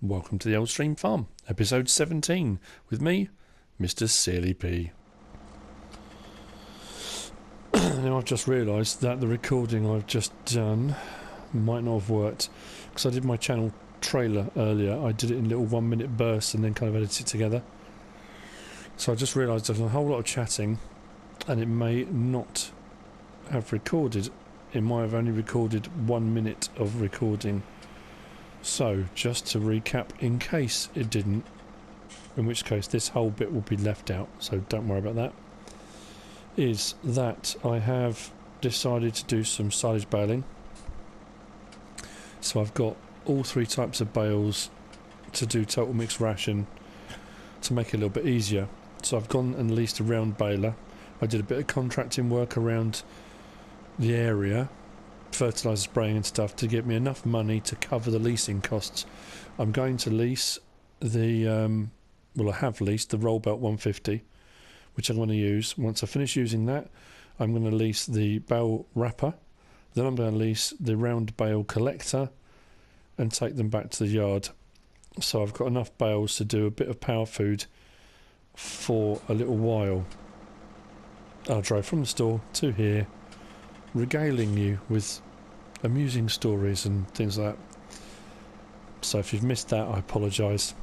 Welcome to the Old Stream Farm, episode 17, with me, Mr. Silly P. Now I've just realised that the recording I've just done might not have worked, because I did my channel trailer earlier. I did it in little 1 minute bursts and then kind of edited it together. So I just realised there's a whole lot of chatting and it may not have recorded. It might have only recorded 1 minute of recording. So, just to recap, in case it didn't, in which case this whole bit will be left out, so don't worry about that, is that I have decided to do some silage baling. So I've got all three types of bales to do total mixed ration to make it a little bit easier. So I've gone and leased a round baler. I did a bit of contracting work around the area, fertiliser spraying and stuff, to get me enough money to cover the leasing costs. I'm going to lease the I have leased the Roll-Belt 150, which I'm going to use. Once I finish using that, I'm going to lease the bale wrapper, then I'm going to lease the round bale collector and take them back to the yard. So I've got enough bales to do a bit of power food for a little while. I'll drive from the store to here, regaling you with amusing stories and things like that. So if you've missed that, I apologise.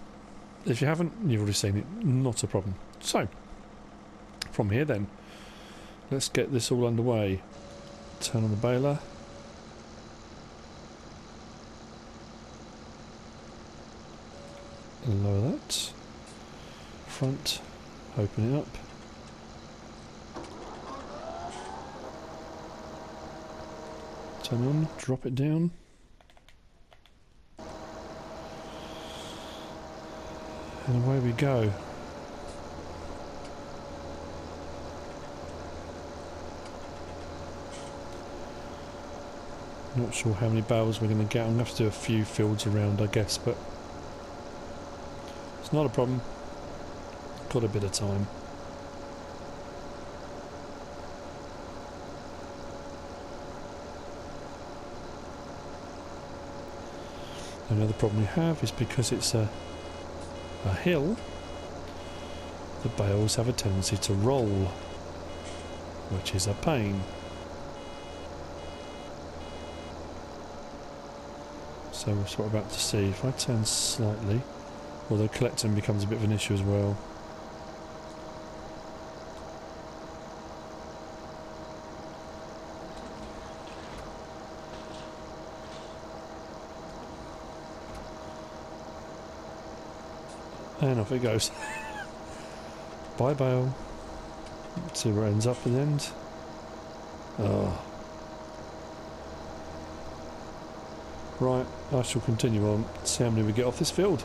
If you haven't, you've already seen it, not a problem. So, from here then, let's get this all underway. Turn on the baler. Lower that. Front, open it up. Turn on, drop it down. And away we go. Not sure how many bales we're going to get. I'm going to have to do a few fields around, I guess, but it's not a problem. Got a bit of time. Another problem we have is because it's a hill, the bales have a tendency to roll, which is a pain. So that's what we're about to see. If I turn slightly, although collecting becomes a bit of an issue as well. And off it goes. Bye bale. Let's see where it ends up at the end. Oh. Right, I shall continue on. See how many we get off this field.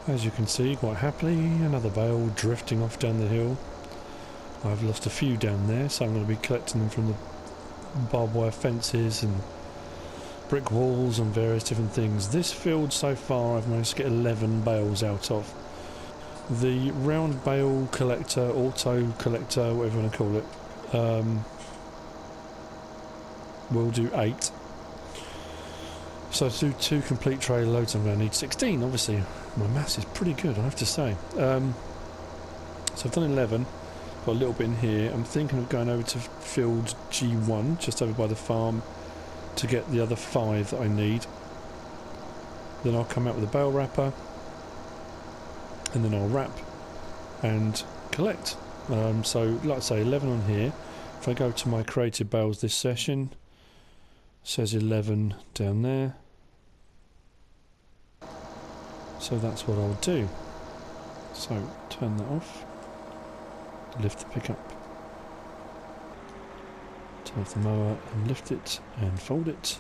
As you can see, quite happily, another bale drifting off down the hill. I've lost a few down there, so I'm going to be collecting them from the barbed wire fences and brick walls and various different things. This field so far I've managed to get 11 bales out of. The round bale collector, auto collector, whatever you want to call it, will do 8. So to do 2 complete trailer loads I'm going to need 16, obviously. My maths is pretty good, I have to say. So I've done 11, got a little bit in here. I'm thinking of going over to field G1, just over by the farm, to get the other 5 that I need. Then I'll come out with a bale wrapper, and then I'll wrap and collect. So, like I say, 11 on here. If I go to my created bales this session, says 11 down there. So that's what I'll do. So turn that off, lift the pickup, turn off the mower and lift it and fold it,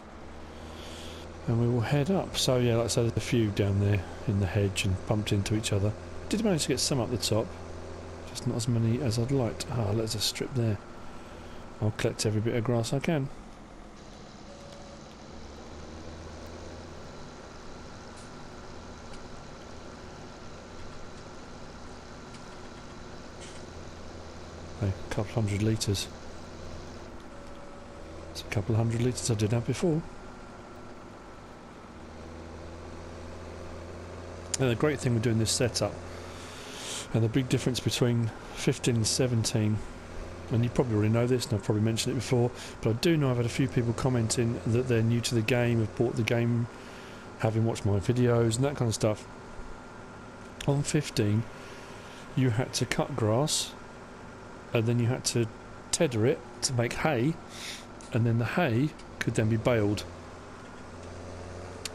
and we will head up. So yeah, like I said, there's a few down there in the hedge and bumped into each other. Did manage to get some up the top, just not as many as I'd liked. Ah, there's a strip there. I'll collect every bit of grass I can. A couple 100 litres. It's a couple 100 litres I did have before. And the great thing with doing this setup, and the big difference between 15 and 17, and you probably already know this and I've probably mentioned it before, but I do know I've had a few people commenting that they're new to the game, have bought the game having watched my videos and that kind of stuff. On 15 you had to cut grass, and then you had to tether it to make hay, and then the hay could then be baled.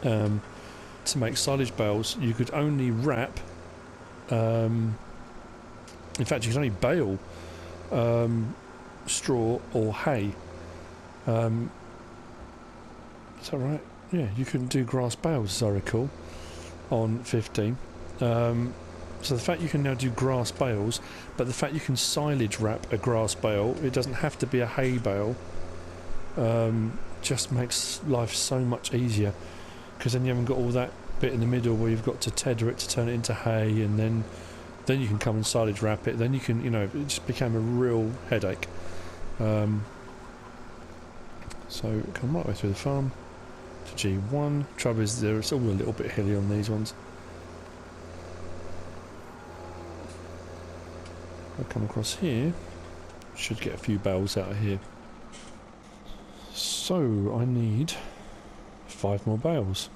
To make silage bales you could only wrap, in fact you could only bale straw or hay. Is that right? Yeah, you couldn't do grass bales as I recall on 15. So the fact you can now do grass bales, but the fact you can silage wrap a grass bale, it doesn't have to be a hay bale, just makes life so much easier, because then you haven't got all that bit in the middle where you've got to tether it to turn it into hay, and then you can come and silage wrap it, then you can, you know, it just became a real headache. So come right the way through the farm to G1. Trouble is it's all a little bit hilly on these ones. I'll come across here, should get a few bales out of here. So I need 5 more bales.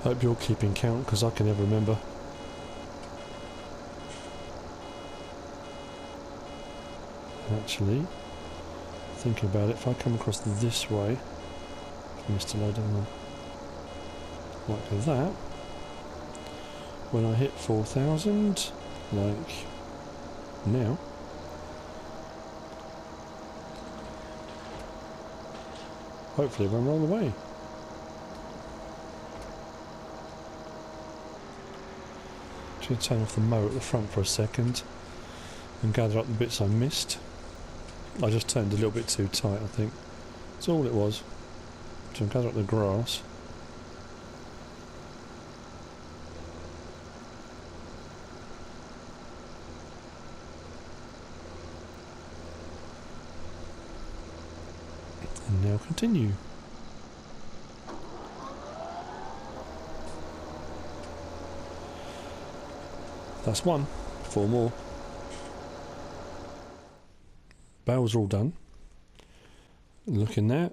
Hope you're keeping count, because I can never remember. Actually, thinking about it, if I come across this way, missed a load of them, like that, when I hit 4,000, like now, hopefully it won't roll away. Just turn off the mower at the front for a second and gather up the bits I missed. I just turned a little bit too tight, I think. That's all it was. So gather up the grass. And now continue. That's 1. 4 more. Bales are all done. Looking there,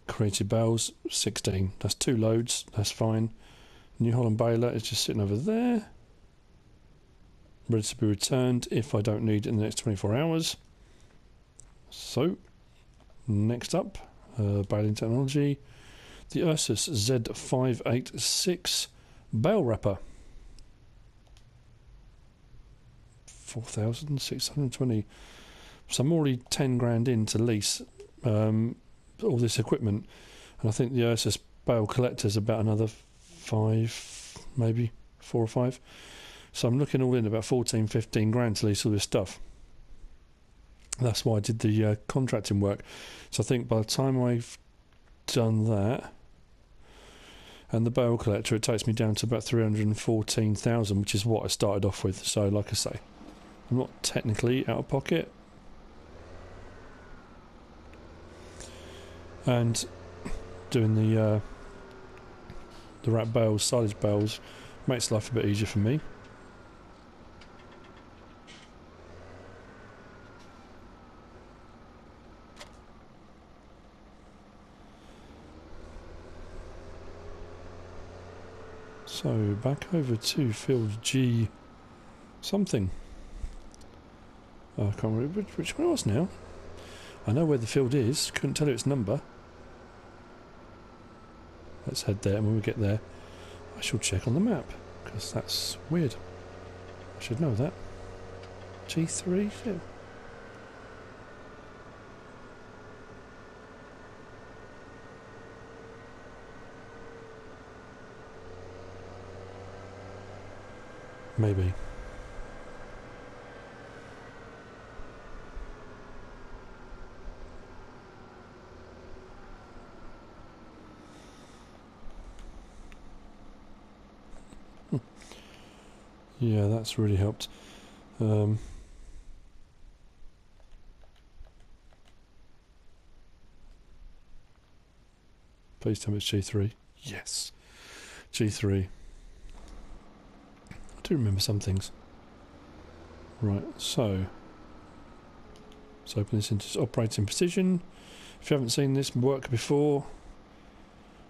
created bales 16. That's 2 loads. That's fine. New Holland baler is just sitting over there, ready to be returned if I don't need it in the next 24 hours. So, next up, baling technology, the Ursus Z-586 Bale wrapper. 4,620. So I'm already 10 grand in to lease all this equipment, and I think the Ursus Bale collector is about another 5, maybe 4 or 5. So I'm looking all in about 14, 15 grand to lease all this stuff. That's why I did the contracting work. So I think by the time I've done that, And the bale collector, it takes me down to about 314,000, which is what I started off with. So, like I say, I'm not technically out of pocket. And doing the wrap bales, silage bales, makes life a bit easier for me. So back over to field G something. I can't remember which one it was now. I know where the field is, couldn't tell you its number. Let's head there, and when we get there I shall check on the map, because that's weird. I should know that. G3? Yeah. Maybe. Yeah, that's really helped. Please tell me it's G3. Yes. G3. I do remember some things. Right, so let's open this into operating position. If you haven't seen this work before,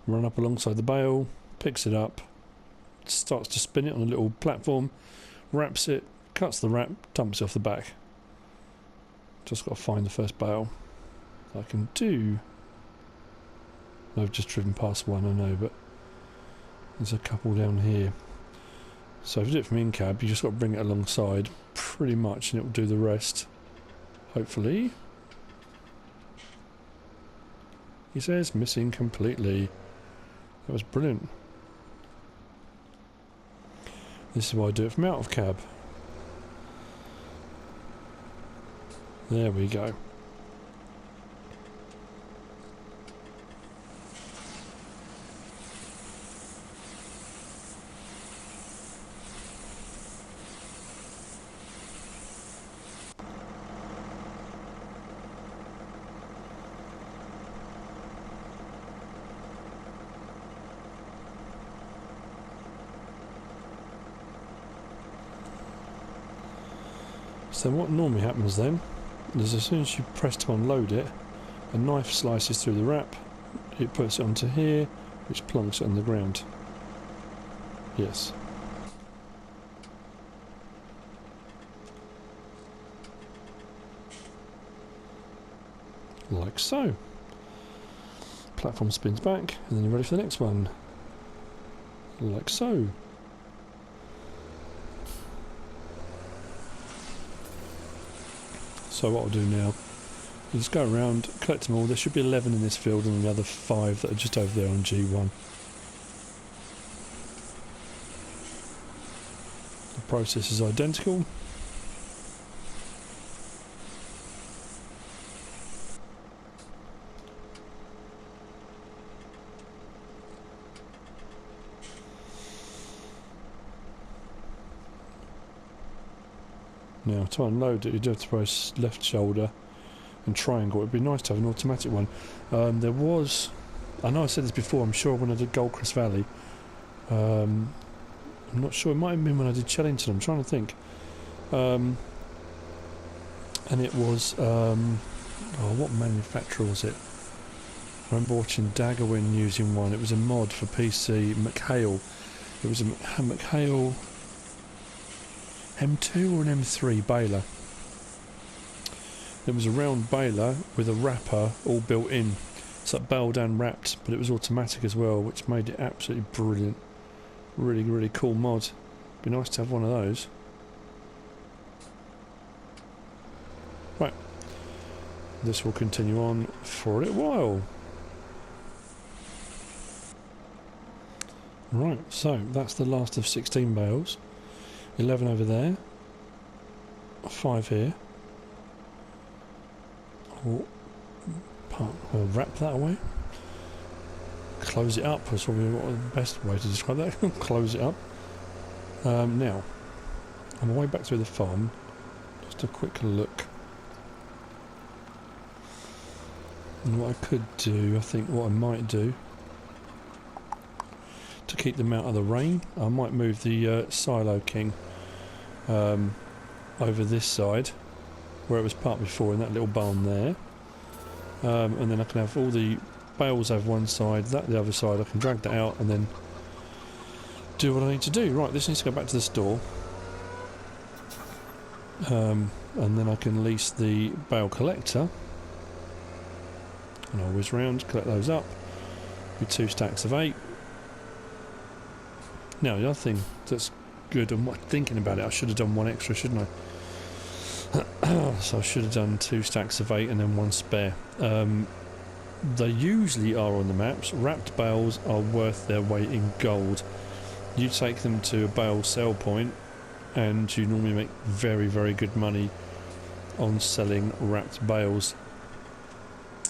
run up alongside the bale, picks it up, starts to spin it on a little platform, wraps it, cuts the wrap, dumps it off the back. Just got to find the first bale I can do. I've just driven past one, I know, but there's a couple down here. So if you do it from in-cab, you just got to bring it alongside pretty much and it will do the rest, hopefully. He says missing completely. That was brilliant. This is why I do it from out of cab. There we go. So what normally happens then is as soon as you press to unload it, a knife slices through the wrap, it puts it onto here, which plonks it on the ground. Yes. Like so. Platform spins back, and then you're ready for the next one. Like so. So what I'll do now is go around, collect them all. There should be 11 in this field and the other 5 that are just over there on G1. The process is identical. Now to unload it you do have to press left shoulder and triangle. It would be nice to have an automatic one. There was, I know I said this before, I'm sure when I did Goldcrest Valley, I'm not sure, it might have been when I did Chellington, I'm trying to think. And it was, what manufacturer was it? I remember watching Daggerwin using one. It was a mod for PC, McHale. It was a McHale M2 or an M3 baler. It was a round baler with a wrapper all built in. It's like baled and wrapped, but it was automatic as well, which made it absolutely brilliant. Really, really cool mod. Be nice to have one of those. Right. This will continue on for a little while. Right, so that's the last of 16 bales. 11 over there, 5 here. I'll wrap that away. close it up. That's probably the best way to describe that. Close it up. Now, on my way back through the farm, just a quick look. And what I could do, I think what I might do, to keep them out of the rain, I might move the Silo King over this side, where it was parked before, in that little barn there. And then I can have all the bales over one side, that the other side. I can drag that out and then do what I need to do. Right, this needs to go back to the store. And then I can lease the bale collector. And I'll whiz round, collect those up. With 2 stacks of 8. Now, the other thing that's good, and thinking about it, I should have done 1 extra, shouldn't I? So I should have done 2 stacks of 8 and then 1 spare. They usually are on the maps. Wrapped bales are worth their weight in gold. You take them to a bale sell point and you normally make very, very good money on selling wrapped bales.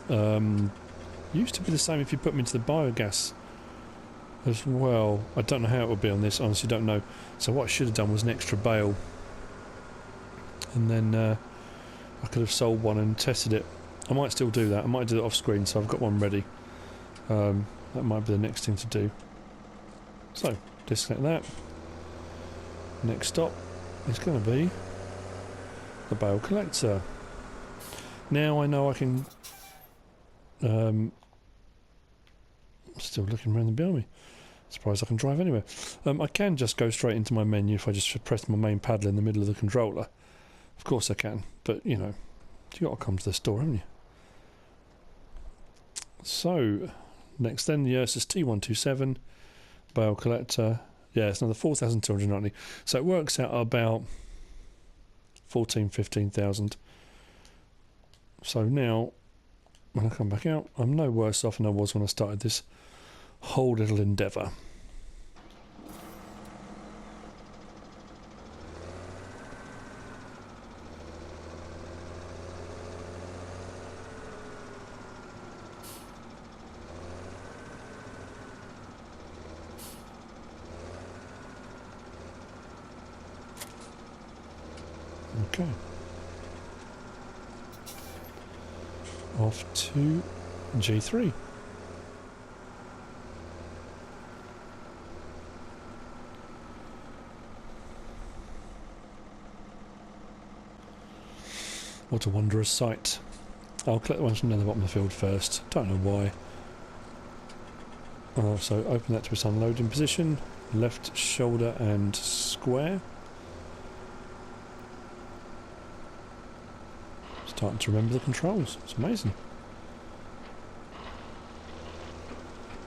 Used to be the same if you put them into the biogas as well. I don't know how it would be on this, honestly don't know. So what I should have done was an extra bale, and then I could have sold one and tested it. I might still do that. I might do it off screen, so I've got one ready. That might be the next thing to do. So, disconnect that. Next stop is going to be the bale collector. Now I know I can... still looking around behind me. Surprised I can drive anywhere. I can just go straight into my menu if I just press my main paddle in the middle of the controller. Of course I can, but you know, you got to come to the store, haven't you? So, next then, the Ursus T-127 Bale collector. Yeah, it's another 4,290. So it works out about 15,000. So now, when I come back out, I'm no worse off than I was when I started this whole little endeavour. Okay. Off to G3. What a wondrous sight. I'll collect the ones from the bottom of the field first. Don't know why. So open that to its unloading position. Left shoulder and square. Starting to remember the controls. It's amazing.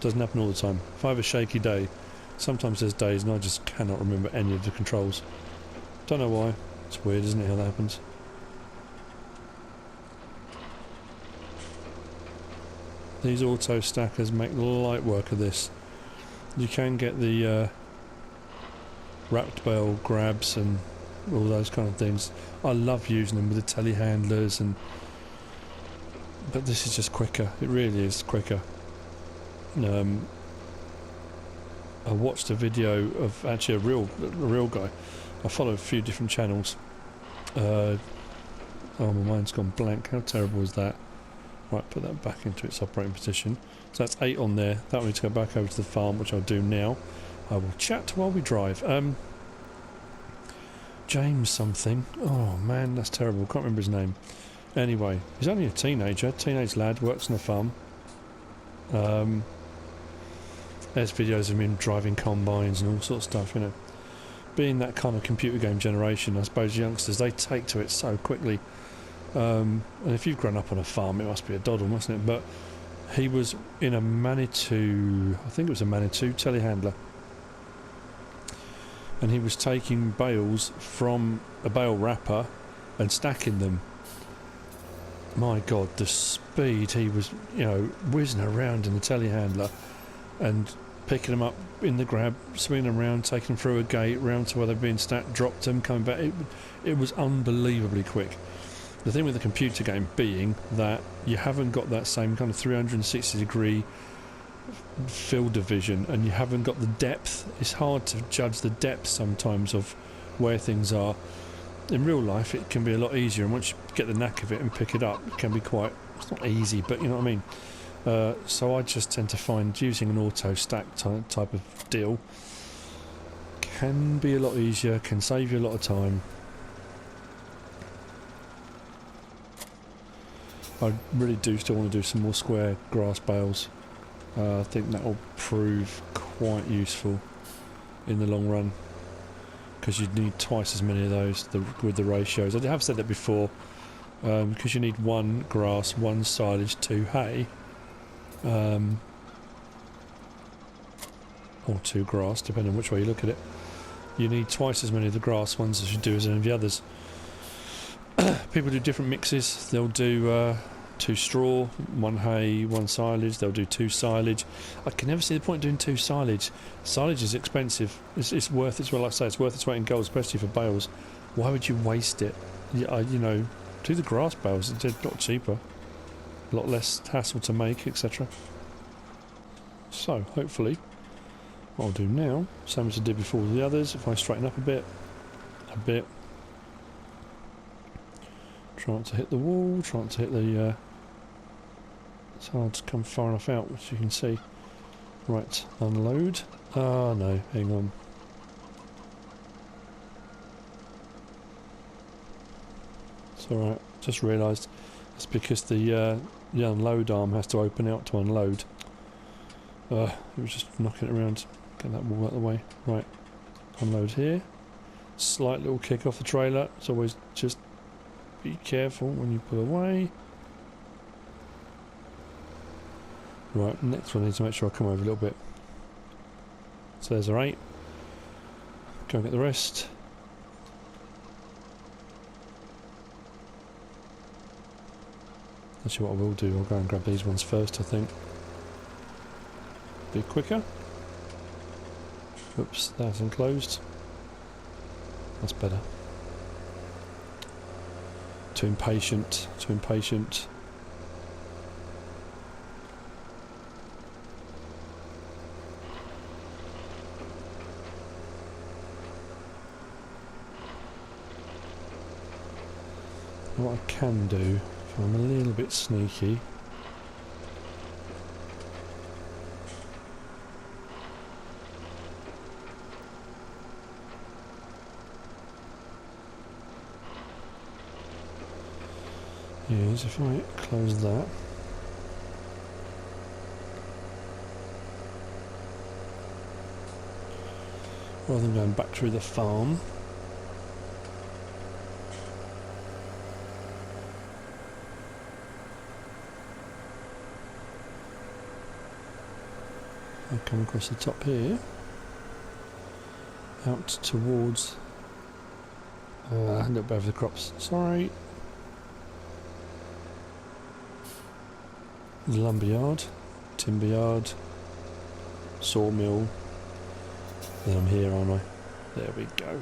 Doesn't happen all the time. If I have a shaky day, sometimes there's days and I just cannot remember any of the controls. Don't know why. It's weird, isn't it, how that happens? These auto stackers make light work of this. You can get the wrapped bale grabs and all those kind of things. I love using them with the telehandlers, but this is just quicker. It really is quicker. I watched a video of actually a real guy. I follow a few different channels. Oh, my mind's gone blank. How terrible is that? Right, put that back into its operating position. So that's 8 on there. That will need to go back over to the farm, which I'll do now. I will chat while we drive. James something. Oh man, that's terrible. Can't remember his name. Anyway, he's only a teenage lad, works on a farm. There's videos of him driving combines and all sorts of stuff, you know. Being that kind of computer game generation, I suppose youngsters, they take to it so quickly. And if you've grown up on a farm, it must be a doddle, mustn't it? But he was in a Manitou, I think it was a Manitou telehandler. And he was taking bales from a bale wrapper and stacking them. My God, the speed he was, you know, whizzing around in the telehandler and picking them up in the grab, swinging them around, taking them through a gate, round to where they're being stacked, dropped them, coming back. It was unbelievably quick. The thing with the computer game being that you haven't got that same kind of 360 degree field division and you haven't got the depth, it's hard to judge the depth sometimes of where things are. In real life it can be a lot easier, and once you get the knack of it and pick it up, it can be quite, it's not easy, but you know what I mean. So I just tend to find using an auto stack type of deal can be a lot easier, can save you a lot of time. I really do still want to do some more square grass bales. I think that will prove quite useful in the long run, because you'd need twice as many of those with the ratios. I have said that before, because you need 1 grass, 1 silage, 2 hay, or 2 grass, depending on which way you look at it. You need twice as many of the grass ones as you do as any of the others. People do different mixes. They'll do 2 straw, 1 hay, 1 silage. They'll do 2 silage. I can never see the point of doing 2 silage. Silage is expensive. It's worth its, well, like I say, it's worth its weight in gold, especially for bales. Why would you waste it? You know, do the grass bales. It's a lot cheaper, a lot less hassle to make, etc. So hopefully, what I'll do now, same as I did before with the others. If I straighten up a bit. Try not to hit the wall, try not to hit the... it's hard to come far enough out, which you can see. Right, unload. Ah, no, hang on. It's alright, just realised it's because the unload arm has to open out to unload. It was just knocking it around, get that wall out of the way. Right, unload here. Slight little kick off the trailer, it's always just... be careful when you pull away. Right, next one I need to make sure I come over a little bit. So there's our 8. Go and get the rest. Actually, what I will do, I'll go and grab these ones first, I think. Be quicker. Oops, that's enclosed. That's better. Too impatient, too impatient. What I can do, if I'm a little bit sneaky, is if I close that, rather than going back through the farm, I come across the top here, out towards a little bit over the crops, sorry. The lumberyard, timber yard, sawmill, then I'm here, aren't I? There we go.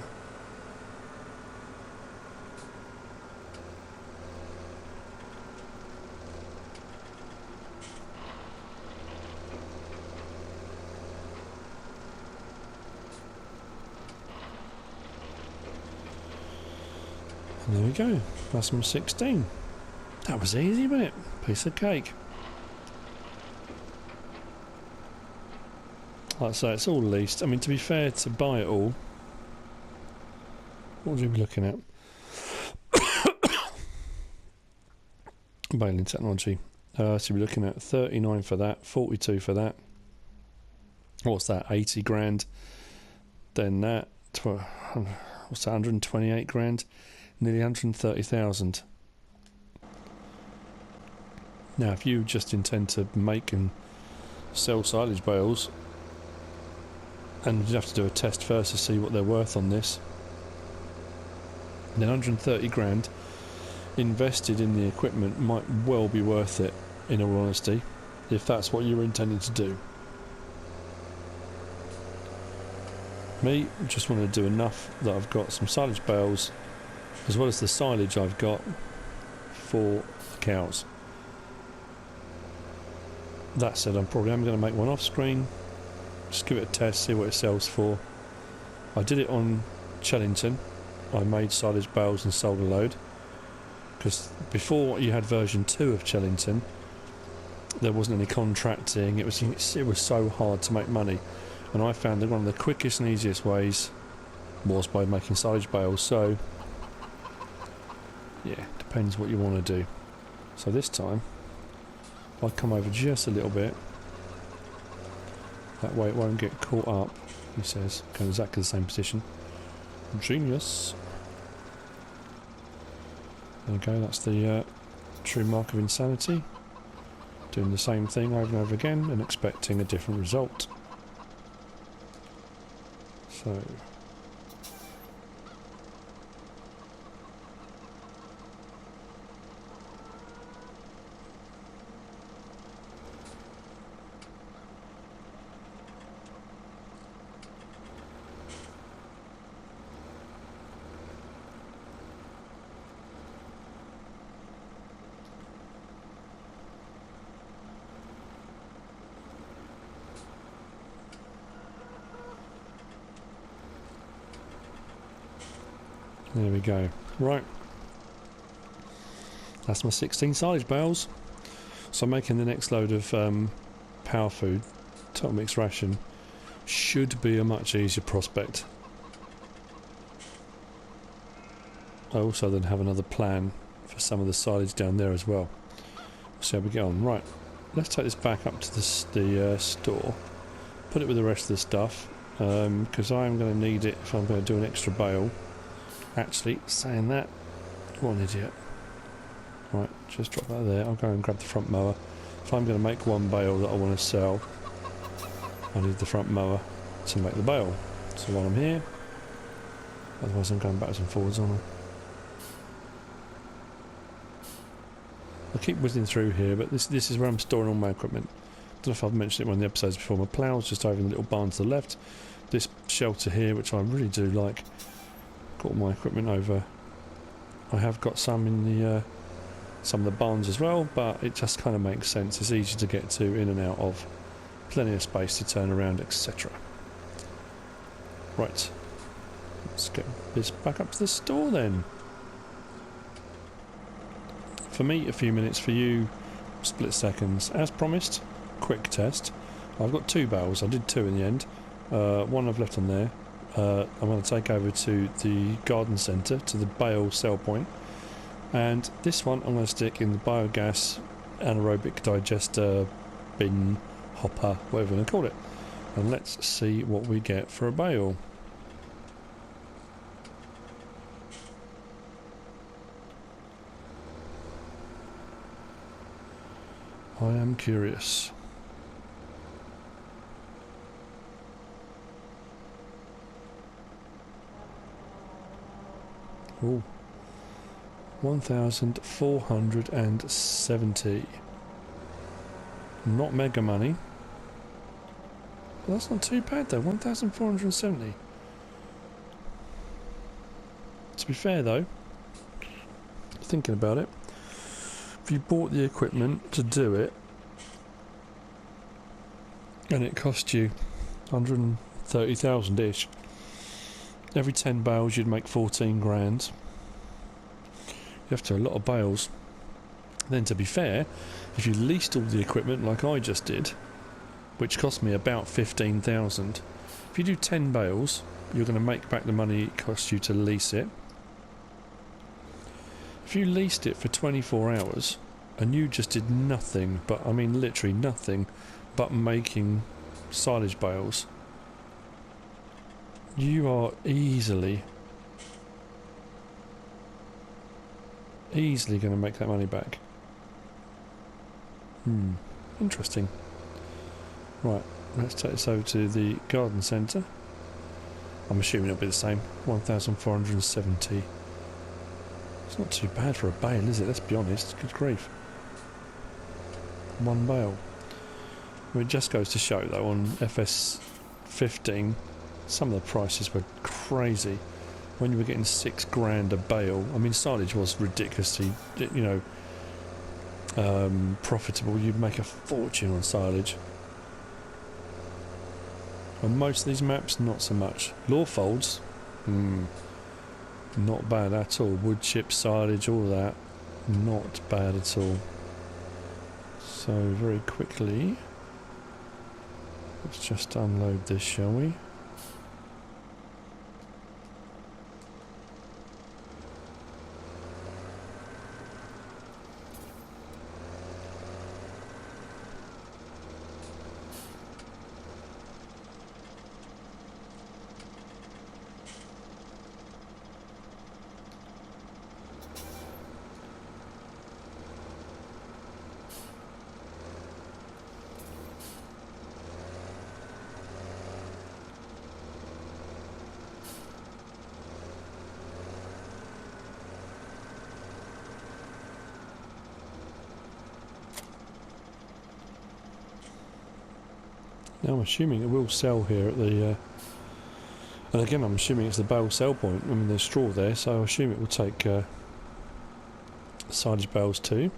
And there we go, that's number 16. That was easy, wasn't it? Piece of cake. Like I say, it's all leased. I mean, to be fair, to buy it all, what would you be looking at? Baling technology. So you'll be looking at 39 for that, 42 for that. What's that? 80 grand. Then that, what's that? 128 grand. Nearly 130,000. Now, if you just intend to make and sell silage bales, and you have to do a test first to see what they're worth on this, then 130 grand invested in the equipment might well be worth it, in all honesty, if that's what you're intending to do. Me, just want to do enough that I've got some silage bales, as well as the silage I've got for the cows. that said, I'm going to make one off screen, just give it a test, see what it sells for. I did it on Chellington. I made silage bales and sold a load, because before you had version 2 of Chellington there wasn't any contracting. It was so hard to make money, and I found that one of the quickest and easiest ways was by making silage bales. So yeah, depends what you want to do. So this time I'll come over just a little bit, that way it won't get caught up. He says, go in exactly the same position. Genius. There you go, that's the true mark of insanity. Doing the same thing over and over again and expecting a different result. So there we go. Right, that's my 16 silage bales. So I'm making the next load of power food, total mix ration. Should be a much easier prospect. I also then have another plan for some of the silage down there as well. So we get on. Right, let's take this back up to the store, put it with the rest of the stuff, because I am going to need it if I'm going to do an extra bale. Actually, saying that, what an idiot. Right, just drop that there. I'll go and grab the front mower. If I'm going to make one bale that I want to sell, I need the front mower to make the bale. So while I'm here, otherwise I'm going backwards and forwards, aren't I keep whizzing through here, but this is where I'm storing all my equipment. Don't know if I've mentioned it in one of the episodes before. My plough's just over in the little barn to the left. This shelter here, which I really do like. Got all my equipment over. I have got some in the some of the barns as well, but it just kind of makes sense. It's easy to get to, in and out of, plenty of space to turn around, etc. Right, let's get this back up to the store then. For me, a few minutes. For you, split seconds. As promised, quick test. I've got 2 bales. I did 2 in the end. One I've left on there. I'm going to take over to the garden centre, to the bale sell point, and this one I'm going to stick in the biogas anaerobic digester bin, hopper, whatever you want to call it, and let's see what we get for a bale. I am curious. Oh, 1,470. Not mega money. Well, that's not too bad though, 1,470. To be fair though, thinking about it, if you bought the equipment to do it, and it cost you 130,000-ish, every 10 bales you'd make 14 grand. You have to do a lot of bales. Then to be fair, if you leased all the equipment like I just did, which cost me about 15,000, if you do 10 bales, you're going to make back the money it cost you to lease it. If you leased it for 24 hours and you just did nothing, but I mean literally nothing, but making silage bales, you are easily going to make that money back. Interesting. Right, let's take this over to the garden centre. I'm assuming it'll be the same. 1,470. It's not too bad for a bale, is it? Let's be honest. Good grief. One bale. I mean, it just goes to show though, on FS15 some of the prices were crazy. When you were getting 6 grand a bale, I mean silage was ridiculously, you know, profitable, you'd make a fortune on silage. On most of these maps, not so much. Law folds, not bad at all. Wood chip, silage, all of that, not bad at all. So very quickly, let's just unload this, shall we? Now I'm assuming it will sell here at the, and again I'm assuming it's the bale sell point. I mean there's straw there, so I assume it will take silage bales too.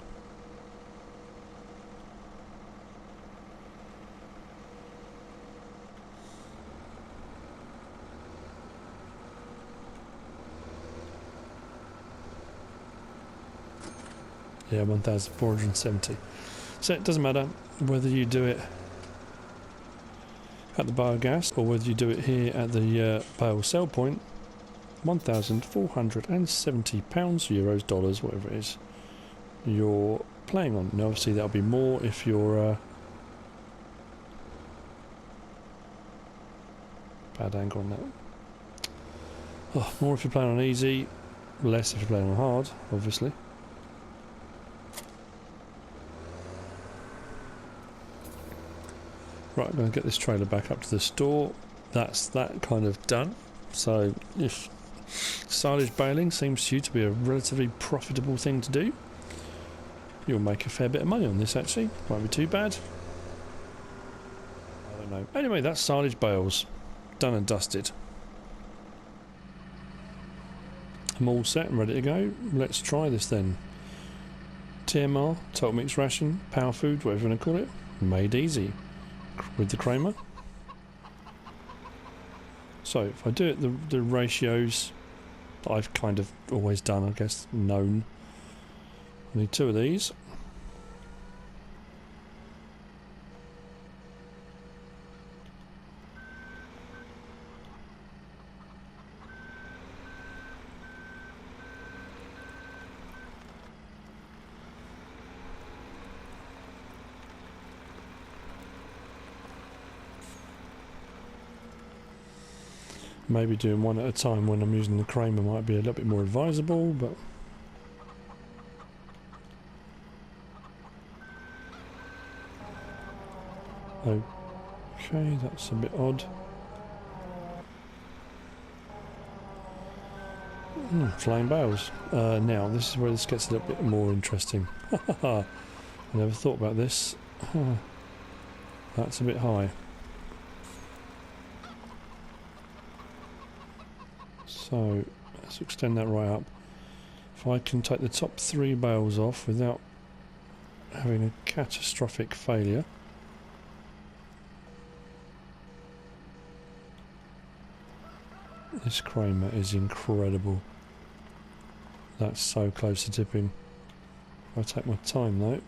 Yeah, 1,470. So it doesn't matter whether you do it at the biogas or whether you do it here at the bale sell point. £1,470, euros, dollars, whatever it is you're playing on. Now obviously that'll be more if you're bad angle on that. Oh, more if you're playing on easy, less if you're playing on hard, obviously. Right, I'm going to get this trailer back up to the store. That's that kind of done. So if silage baling seems to you to be a relatively profitable thing to do, you'll make a fair bit of money on this actually. Won't be too bad. I don't know. Anyway, that's silage bales. Done and dusted. I'm all set and ready to go. Let's try this then. TMR, total mix ration, power food, whatever you want to call it. Made easy. With the Kramer. So if I do it the ratios that I've kind of always done, I guess, known. I need 2 of these. Maybe doing one at a time when I'm using the Kramer might be a little bit more advisable, but okay, that's a bit odd. Flying bales. Now this is where this gets a little bit more interesting. I never thought about this. That's a bit high. So let's extend that right up. If I can take the top 3 bales off without having a catastrophic failure. This Kramer is incredible. That's so close to tipping. If I take my time though.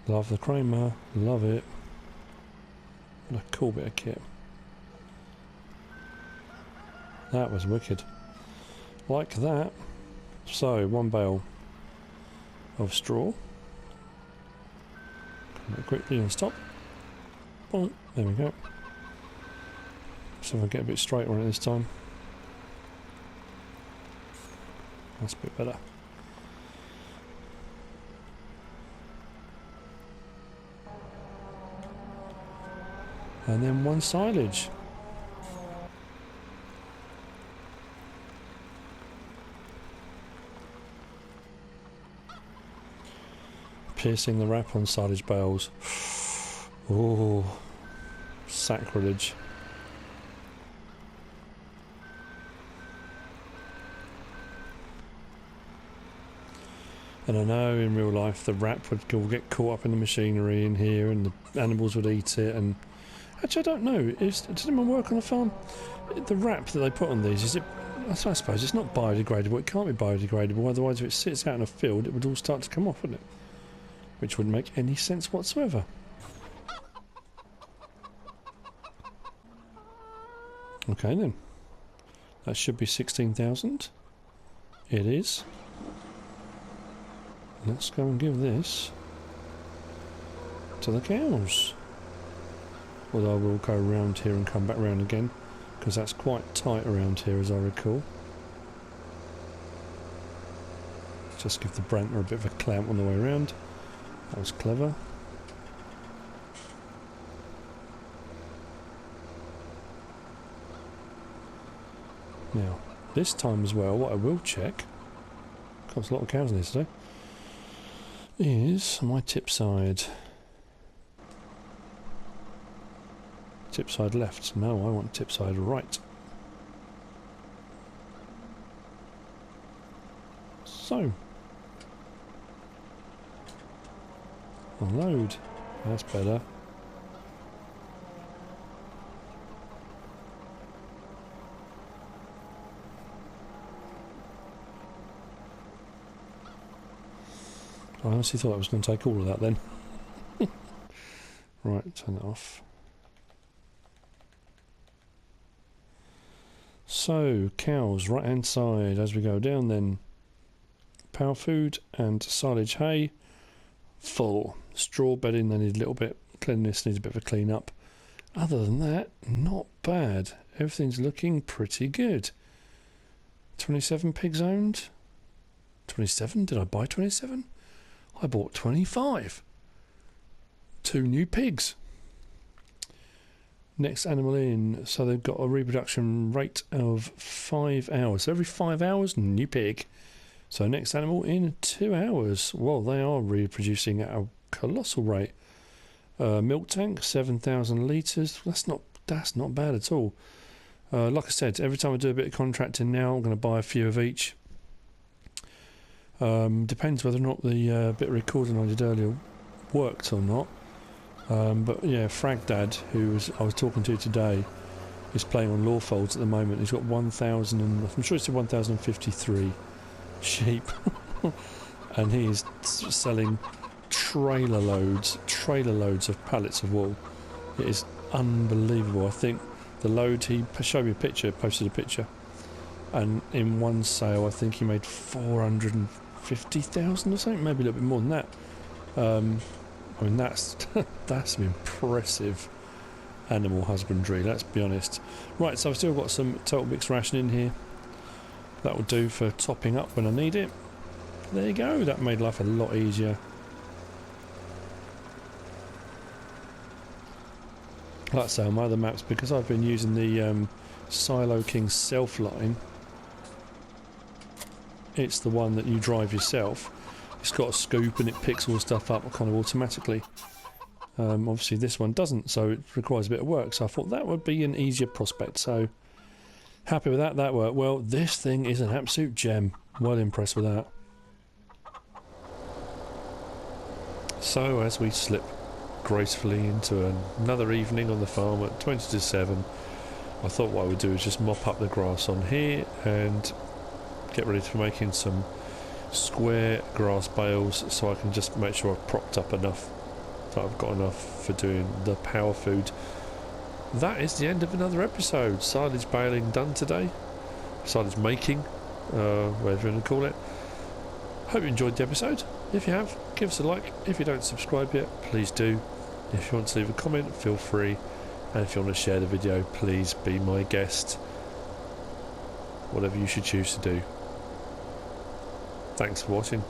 Love the Kramer, love it. What a cool bit of kit. That was wicked. Like that. So, 1 bale of straw. Come back quickly and stop. Oh, there we go. So if I get a bit straighter on it this time. That's a bit better. And then 1 silage. Piercing the wrap on silage bales. Oh, sacrilege. And I know in real life the rat would get caught up in the machinery in here and the animals would eat it. And actually, I don't know. Does anyone work on a farm? The wrap that they put on these, is it? I suppose it's not biodegradable. It can't be biodegradable. Otherwise, if it sits out in a field, it would all start to come off, wouldn't it? Which wouldn't make any sense whatsoever. Okay then. That should be 16,000. It is. Let's go and give this to the cows. Although I will go around here and come back round again, because that's quite tight around here as I recall. Just give the Brantner a bit of a clamp on the way around. That was clever. Now, this time as well, what I will check, got a lot of cows in this today, is my tip side. Tip side left. No, I want tip side right. So, unload. That's better. I honestly thought I was going to take all of that then. Right, turn that off. So, cows, right hand side as we go down then. Power food and silage hay, full. Straw bedding, they need a little bit. Cleanliness needs a bit of a clean up. Other than that, not bad. Everything's looking pretty good. 27 pigs owned? 27? Did I buy 27? I bought 25. 2 new pigs. Next animal in, so they've got a reproduction rate of 5 hours. So every 5 hours, new pig. So next animal in 2 hours. Well, they are reproducing at a colossal rate. Milk tank, 7,000 litres. That's not bad at all. Like I said, every time I do a bit of contracting now, I'm going to buy a few of each. Depends whether or not the bit of recording I did earlier worked or not. But yeah, Fragdad, who I was talking to today, is playing on Lawfolds at the moment. He's got 1,000 and I'm sure it's 1,053 sheep, and he is selling trailer loads of pallets of wool. It is unbelievable. I think the load, he showed me a picture, posted a picture, and in one sale I think he made 450,000 or something, maybe a little bit more than that. I mean, that's some impressive animal husbandry, let's be honest. Right, so I've still got some total mixed ration in here. That will do for topping up when I need it. There you go, that made life a lot easier. Like I say, on my other maps, because I've been using the Silo King self-line, it's the one that you drive yourself. It's got a scoop and it picks all the stuff up kind of automatically. Obviously this one doesn't, so it requires a bit of work, so I thought that would be an easier prospect. So happy with that, that worked well. This thing is an absolute gem. Well impressed with that. So as we slip gracefully into another evening on the farm at 20 to 7, I thought what I would do is just mop up the grass on here and get ready for making some square grass bales, so I can just make sure I've propped up enough, that I've got enough for doing the power food. That is the end of another episode. Silage baling done today. Silage making, whatever you want to call it. Hope you enjoyed the episode. If you have, give us a like. If you don't subscribe yet, please do. If you want to leave a comment, feel free. And if you want to share the video, please be my guest. Whatever you should choose to do. Thanks for watching.